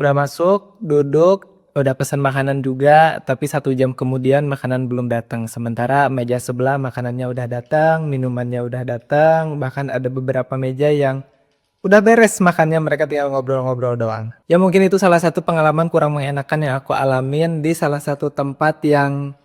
Udah masuk, duduk, udah pesan makanan juga, tapi 1 jam kemudian makanan belum datang. Sementara meja sebelah makanannya udah datang, minumannya udah datang, bahkan ada beberapa meja yang udah beres makannya, mereka tinggal ngobrol-ngobrol doang. Ya mungkin itu salah satu pengalaman kurang mengenakan yang aku alamin di salah satu tempat yang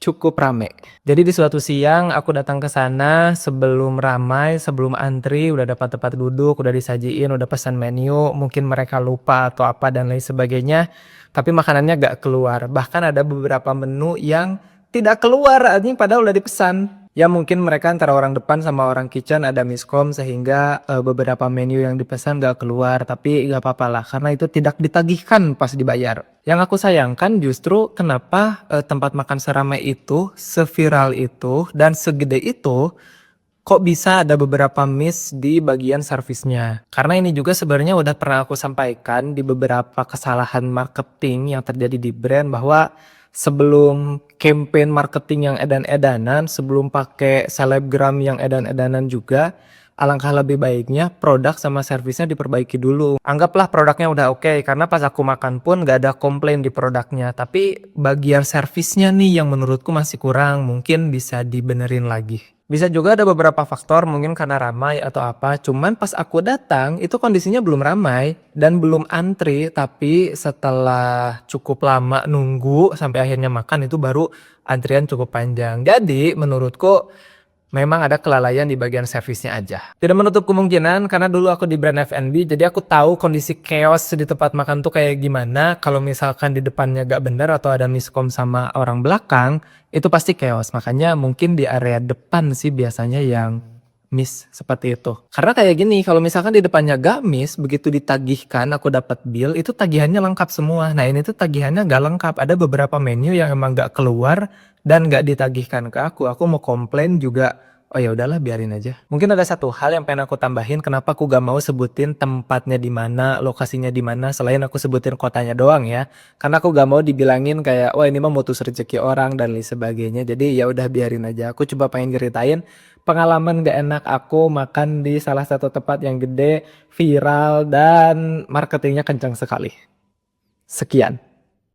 cukup rame. Jadi di suatu siang aku datang ke sana sebelum ramai, sebelum antri, udah dapat tempat duduk, udah disajiin, udah pesan menu, mungkin mereka lupa atau apa dan lain sebagainya, tapi makanannya gak keluar. Bahkan ada beberapa menu yang tidak keluar, anjing padahal udah dipesan. Ya mungkin mereka antara orang depan sama orang kitchen ada miskom sehingga beberapa menu yang dipesan gak keluar, tapi gak apa-apa lah karena itu tidak ditagihkan pas dibayar. Yang aku sayangkan justru kenapa tempat makan seramai itu, seviral itu, dan segede itu kok bisa ada beberapa miss di bagian servisnya. Karena ini juga sebenarnya udah pernah aku sampaikan di beberapa kesalahan marketing yang terjadi di brand bahwa sebelum campaign marketing yang edan-edanan, sebelum pakai selebgram yang edan-edanan juga, alangkah lebih baiknya produk sama servisnya diperbaiki dulu. Anggaplah produknya udah oke, karena pas aku makan pun gak ada komplain di produknya. Tapi bagian servisnya nih yang menurutku masih kurang, mungkin bisa dibenerin lagi. Bisa juga ada beberapa faktor mungkin karena ramai atau apa, cuman pas aku datang itu kondisinya belum ramai dan belum antri, tapi setelah cukup lama nunggu sampai akhirnya makan itu baru antrian cukup panjang. Jadi menurutku memang ada kelalaian di bagian servisnya aja. Tidak menutup kemungkinan karena dulu aku di brand F&B, jadi aku tahu kondisi chaos di tempat makan tuh kayak gimana. Kalau misalkan di depannya gak bener atau ada miskom sama orang belakang, itu pasti chaos. Makanya mungkin di area depan sih biasanya yang miss seperti itu. Karena kayak gini, kalau misalkan di depannya gak miss, begitu ditagihkan aku dapat bill, itu tagihannya lengkap semua. Nah ini tuh tagihannya gak lengkap. Ada beberapa menu yang emang gak keluar dan gak ditagihkan ke aku. Aku mau komplain juga, oh ya udahlah biarin aja. Mungkin ada satu hal yang pengen aku tambahin, kenapa aku gak mau sebutin tempatnya di mana, lokasinya di mana, selain aku sebutin kotanya doang ya. Karena aku gak mau dibilangin kayak, wah ini mah mutus rezeki orang dan lain sebagainya. Jadi ya udah biarin aja. Aku coba pengen ceritain pengalaman gak enak aku makan di salah satu tempat yang gede, viral, dan marketingnya kencang sekali. Sekian.